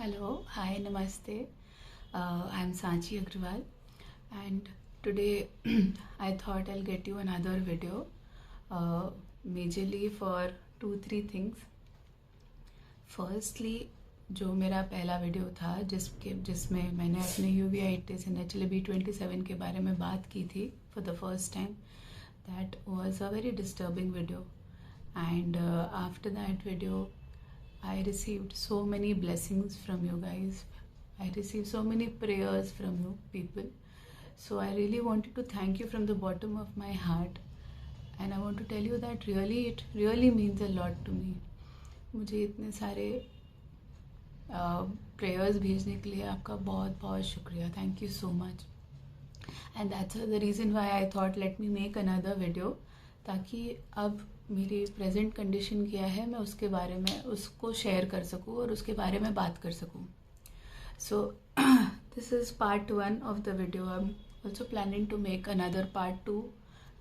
Hello, hi, namaste. I'm Sanchi Agrawal, and today I thought I'll get you another video, majorly for two, three things. Firstly, जो मेरा पहला video था जिसमें मैंने अपने यूवीआइटिस इन HLA-B27 के बारे में बात की थी for the first time. That was a very disturbing video, and after that video I received so many blessings from you guys. I received so many prayers from you people. So I really wanted to thank you from the bottom of my heart. And I want to tell you that it really means a lot to me. मुझे इतने सारे prayers भेजने के लिए आपका बहुत बहुत शुक्रिया. Thank you so much. And that's the reason why I thought let me make another video, ताकि अब मेरी प्रेजेंट कंडीशन क्या है मैं उसके बारे में उसको शेयर कर सकूँ और उसके बारे में बात कर सकूँ. So this is part 1 of the video. I am also planning to make another part 2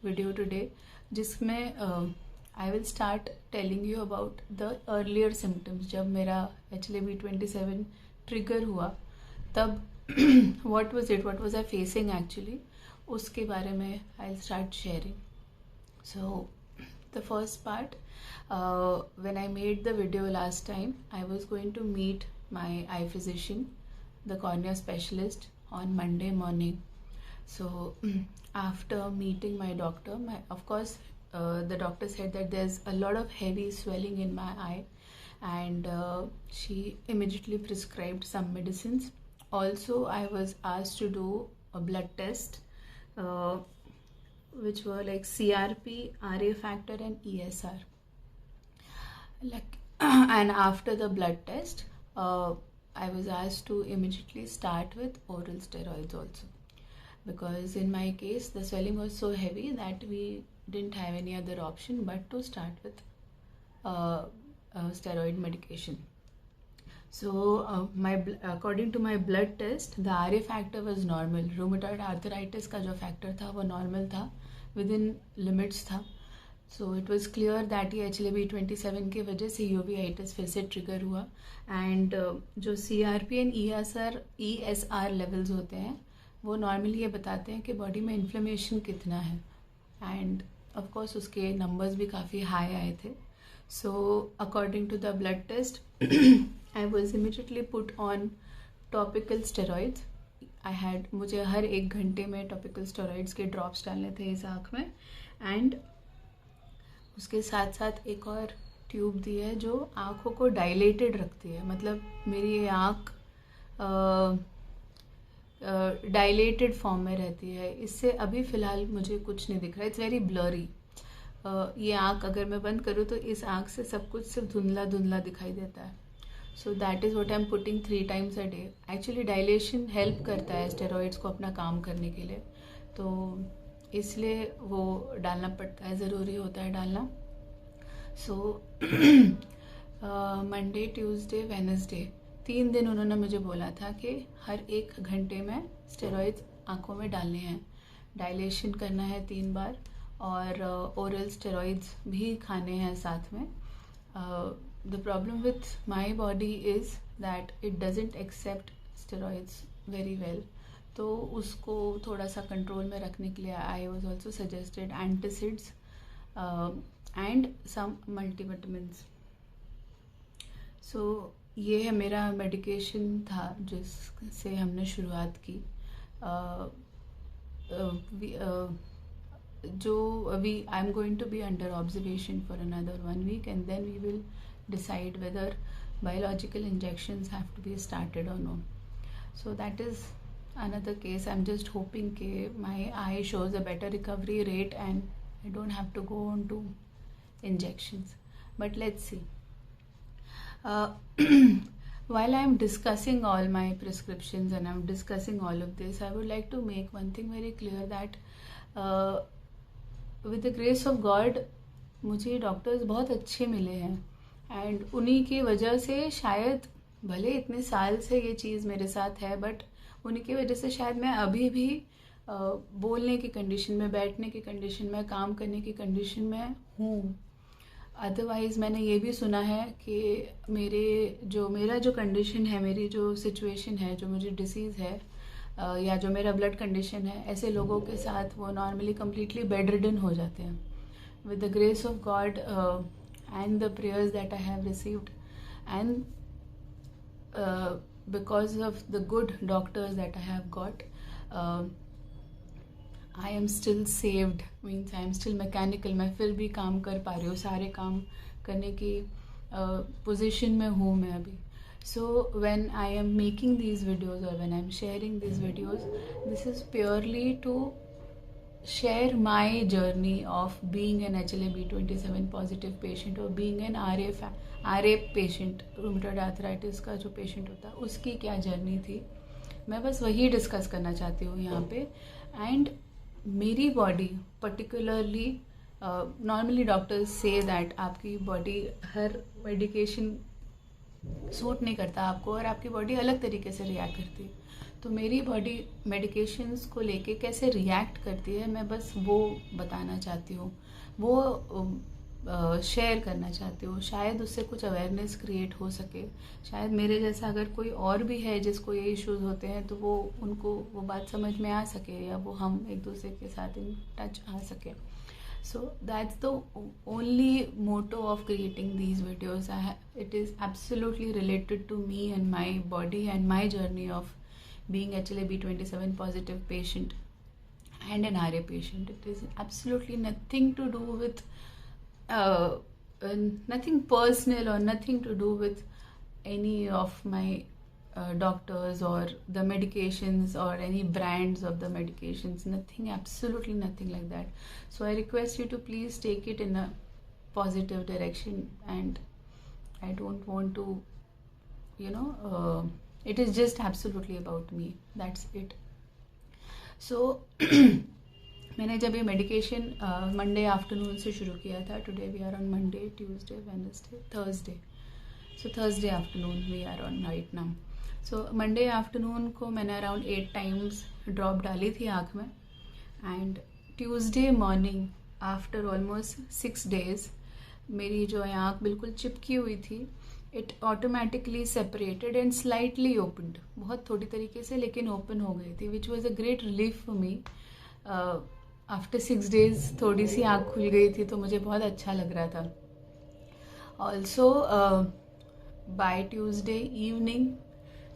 video today, जिसमें I will start telling you about the earlier symptoms. जब मेरा HLA-B27 ट्रिगर हुआ तब what was I facing actually, उसके बारे में I will start sharing. So the first part, when I made the video last time, I was going to meet my eye physician, the cornea specialist, on Monday morning. So after meeting my doctor, of course the doctor said that there's a lot of heavy swelling in my eye, and she immediately prescribed some medicines. Also, I was asked to do a blood test, which were like CRP, RA factor, and ESR. And after the blood test, I was asked to immediately start with oral steroids also, because in my case the swelling was so heavy that we didn't have any other option but to start with steroid medication. So according to my blood test, the RA factor was normal. Rheumatoid arthritis का जो factor था वो normal था, within limits था. So it was clear that ये HLA-B27 की वजह से uveitis फिर से trigger हुआ. And जो CRP and ESR levels होते हैं वो normally ये बताते हैं कि body में inflammation कितना है. And of course उसके numbers भी काफ़ी high आए थे. So according to the blood test, I was immediately put on topical steroids. मुझे हर 1 घंटे में टॉपिकल स्टेरॉइड्स के ड्रॉप्स डालने थे इस आँख में, एंड उसके साथ साथ एक और ट्यूब दी है जो आँखों को डायलेटेड रखती है. मतलब मेरी ये आँख डायलेटेड फॉर्म में रहती है. इससे अभी फ़िलहाल मुझे कुछ नहीं दिख रहा. It's very blurry. ये आँख अगर मैं बंद करूँ तो इस आँख से सब कुछ सिर्फ धुंधला धुंधला दिखाई देता है. सो that is what I am putting 3 times a day. Actually dilation help करता है स्टेरॉइड्स को अपना काम करने के लिए, तो इसलिए वो डालना पड़ता है, ज़रूरी होता है डालना. सो मंडे, ट्यूसडे, वेडनेसडे 3 दिन उन्होंने मुझे बोला था कि हर 1 घंटे में स्टेरॉइड्स आँखों में डालने हैं, डायलेशन करना है 3 बार, और ओरल स्टेरॉइड्स भी खाने हैं साथ में. The problem with my body is that it doesn't accept steroids very well. तो उसको थोड़ा सा कंट्रोल में रखने के लिए I was also suggested antacids and some multivitamins. So ये है मेरा मेडिकेशन था जिससे हमने शुरुआत की. I'm going to be under observation for another 1 week, and then we will decide whether biological injections have to be started or no. So that is another case. I'm just hoping that my eye shows a better recovery rate and I don't have to go on to injections. But let's see. While I'm discussing all my prescriptions and I'm discussing all of this, I would like to make one thing very clear, that with the grace of God मुझे doctors बहुत अच्छे मिले हैं, and उन्हीं की वजह से शायद, भले इतने साल से ये चीज़ मेरे साथ है, बट उन्हीं की वजह से शायद मैं अभी भी बोलने की कंडीशन में, बैठने की कंडीशन में, काम करने की कंडीशन में हूँ. अदरवाइज़ मैंने ये भी सुना है कि मेरा जो कंडीशन है, मेरी जो सिचुएशन है, जो मुझे डिसीज़ है या जो मेरा ब्लड कंडीशन है, ऐसे लोगों के साथ वो नॉर्मली कम्प्लीटली बेड रिडन हो जाते हैं. With the grace of God and the prayers that I have received and because of the good doctors that I have got, I am still saved, means I am still mechanical. मैं फिर भी काम कर पा रही हूँ, सारे काम करने की पोजीशन में हूँ मैं अभी. So when I am making these videos or when I am sharing these videos, this is purely to share my journey of being an HLA-B27 positive patient or being an RA patient, rheumatoid arthritis का जो patient होता है उसकी क्या journey थी. मैं बस वही डिस्कस करना चाहती हूँ यहाँ पे. एंड मेरी body particularly, normally doctors say that आपकी बॉडी हर मेडिकेशन सूट नहीं करता आपको और आपकी बॉडी अलग तरीके से रिएक्ट करती है. तो मेरी बॉडी मेडिकेशंस को लेके कैसे रिएक्ट करती है, मैं बस वो बताना चाहती हूँ, वो शेयर करना चाहती हूँ. शायद उससे कुछ अवेयरनेस क्रिएट हो सके. शायद मेरे जैसा अगर कोई और भी है जिसको ये इश्यूज होते हैं तो वो उनको वो बात समझ में आ सके या वो हम एक दूसरे के साथ इन टच आ सके. So that's the only motto of creating these videos. It is absolutely related to me and my body and my journey of being HLA-B27 positive patient and an RA patient. It is absolutely nothing to do with nothing personal or nothing to do with any of my doctors or the medications or any brands of the medications. Nothing, absolutely nothing like that. So I request you to please take it in a positive direction, and I don't want to, it is just absolutely about me. That's it. So मैंने जब ये medication Monday afternoon से शुरू किया था. Today we are on Monday, Tuesday, Wednesday, Thursday. So Thursday afternoon we are on right now. So Monday afternoon को मैंने around 8 times drop डाली थी आँख में. And Tuesday morning after almost 6 days मेरी जो आँख बिल्कुल चिपकी हुई थी, it automatically separated and slightly opened. बहुत थोड़ी तरीके से लेकिन ओपन हो गई थी, which was a great relief for me. After 6 days थोड़ी सी आँख खुल गई थी तो मुझे बहुत अच्छा लग रहा था. ऑल्सो बाय ट्यूसडे इवनिंग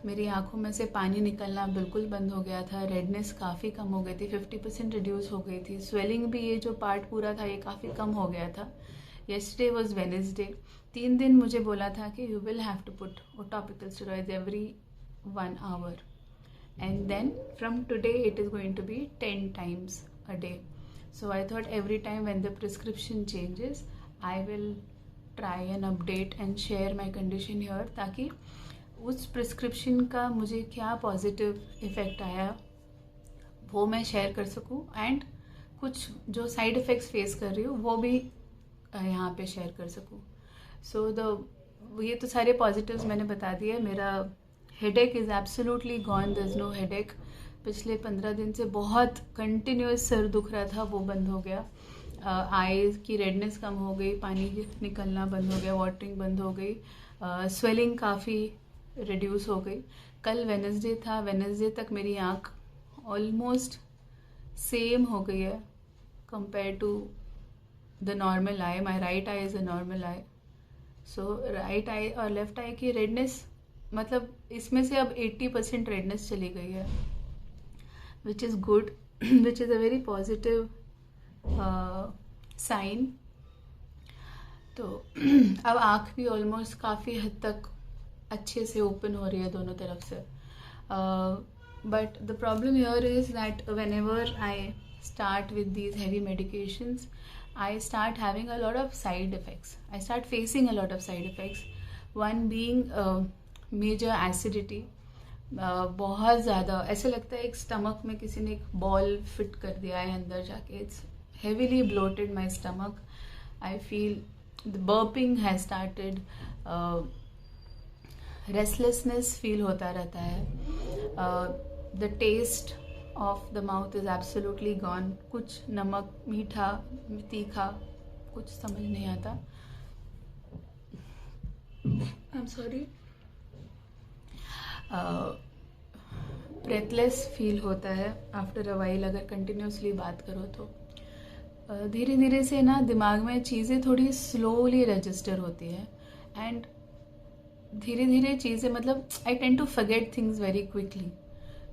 मेरी आँखों में से पानी निकलना बिल्कुल बंद हो गया था. रेडनेस काफ़ी कम हो गई थी, 50% रिड्यूस हो गई थी. स्वेलिंग भी, ये जो पार्ट पूरा था ये काफ़ी कम हो गया था. Yesterday was Wednesday. 3 दिन मुझे बोला था कि you will have to put topical steroids every 1 hour. And then from today it is going to be 10 times a day. So I thought every time when the prescription changes I will try and update and share my condition here, ताकि उस prescription का मुझे क्या positive effect आया वो मैं share कर सकूं, एंड कुछ जो साइड इफ़ेक्ट्स फेस कर रही हूँ वो भी यहाँ पे शेयर कर सकूं. सो ये तो सारे पॉजिटिव्स मैंने बता दिए. मेरा headache is absolutely gone. There is no headache. पिछले 15 दिन से बहुत कंटिन्यूस सर दुख रहा था, वो बंद हो गया. आई की रेडनेस कम हो गई, पानी निकलना बंद हो गया, वाटरिंग बंद हो गई, स्वेलिंग काफ़ी रिड्यूस हो गई. कल वेडनेसडे था, वेडनेसडे तक मेरी आँख ऑलमोस्ट सेम हो गई है compare to the normal eye. My right eye is a normal eye. So right eye और लेफ्ट आई की रेडनेस, मतलब इसमें से अब 80% रेडनेस चली गई है, which is good, which is a very positive sign. तो अब आँख भी ऑलमोस्ट काफ़ी हद तक अच्छे से ओपन हो रही है दोनों तरफ से. But the problem here is that when ever I start with these heavy medications I start having a lot of side effects. I start facing a lot of side effects. One being major acidity. बहुत ज़्यादा ऐसा लगता है एक stomach में किसी ने एक बॉल फिट कर दिया है अंदर जाके. It's heavily bloated my stomach. I feel the burping has started. Restlessness feel होता रहता है. The taste of the mouth is absolutely gone. कुछ नमक, मीठा, तीखा कुछ समझ नहीं आता. I am sorry, breathless feel होता है आफ्टर अ वाइल अगर कंटिन्यूसली बात करो तो। धीरे धीरे से ना दिमाग में चीज़ें थोड़ी स्लोली रजिस्टर होती है, एंड धीरे धीरे चीज़ें मतलब I tend to forget things very quickly.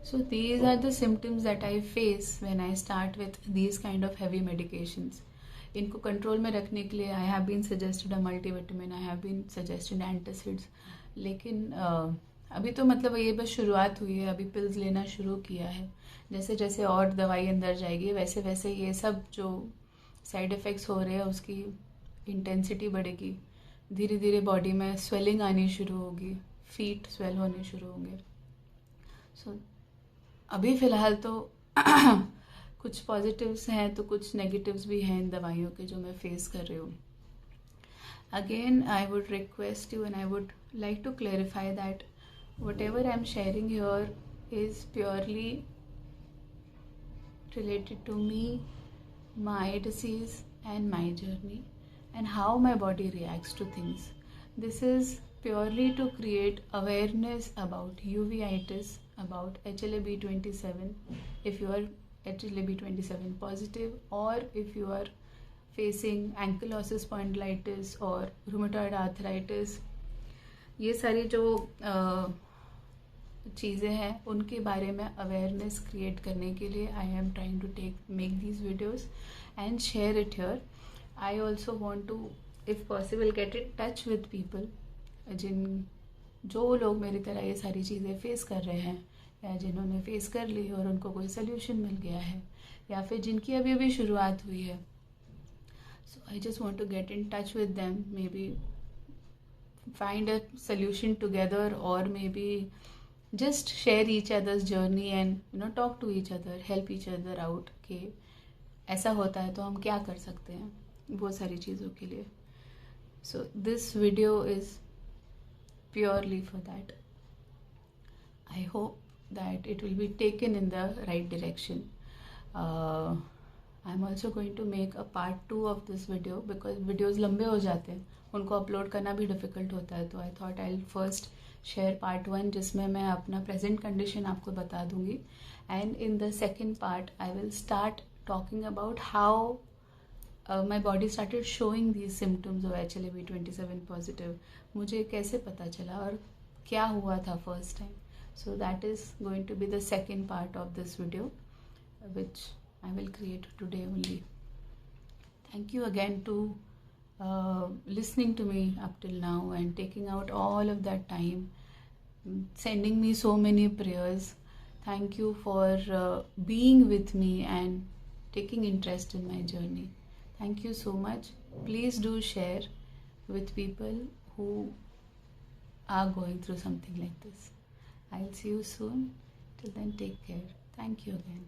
So these are the symptoms that I face when I start with these kind of heavy medications. इनको कंट्रोल में रखने के लिए I have been suggested a multivitamin, I have been suggested antacids. लेकिन अभी तो मतलब ये बस शुरुआत हुई है, अभी पिल्स लेना शुरू किया है. जैसे जैसे और दवाई अंदर जाएगी वैसे वैसे ये सब जो साइड इफ़ेक्ट्स हो रहे हैं उसकी इंटेंसिटी बढ़ेगी. धीरे धीरे बॉडी में स्वेलिंग आनी शुरू होगी, फीट स्वेल होने शुरू होंगे. सो अभी फ़िलहाल तो कुछ पॉजिटिव्स हैं तो कुछ नेगेटिव्स भी हैं इन दवाइयों के जो मैं फेस कर रही हूँ. Again I would request you and I would like to clarify that whatever I am sharing here is purely related to me, my disease and my journey and how my body reacts to things. This is purely to create awareness about uveitis, about HLA-B27 if you are HLA-B27 positive, or if you are facing ankylosing spondylitis or rheumatoid arthritis. ये सारी जो चीज़ें हैं उनके बारे में awareness create करने के लिए I am trying to make these videos and share it here. I also want to if possible get in touch with people जो लोग मेरी तरह ये सारी चीज़ें फेस कर रहे हैं, या जिन्होंने फेस कर ली और उनको कोई सोल्यूशन मिल गया है, या फिर जिनकी अभी अभी शुरुआत हुई है. So I just want to get in touch with them, maybe find a solution together, और maybe just share each other's journey and talk to each other, help each other out कि ऐसा होता है तो हम क्या कर सकते हैं वो सारी चीज़ों के लिए. So this video is purely for that. I hope that it will be taken in the right direction. I'm also going to make a part 2 of this video because videos लंबे हो जाते हैं, उनको अपलोड करना भी difficult होता है. तो I thought I first share part 1 जिसमें मैं अपना प्रेजेंट कंडीशन आपको बता दूंगी, and in the second part I will start talking about how my body started showing these symptoms of HLA-B27 positive. मुझे कैसे पता चला और क्या हुआ था first time. So that is going to be the second part of this video which I will create today only. Thank you again to listening to me up till now and taking out all of that time, sending me so many prayers. Thank you for being with me and taking interest in my journey. Thank you so much. Please do share with people who are going through something like this. I'll see you soon. Till then, take care. Thank you again.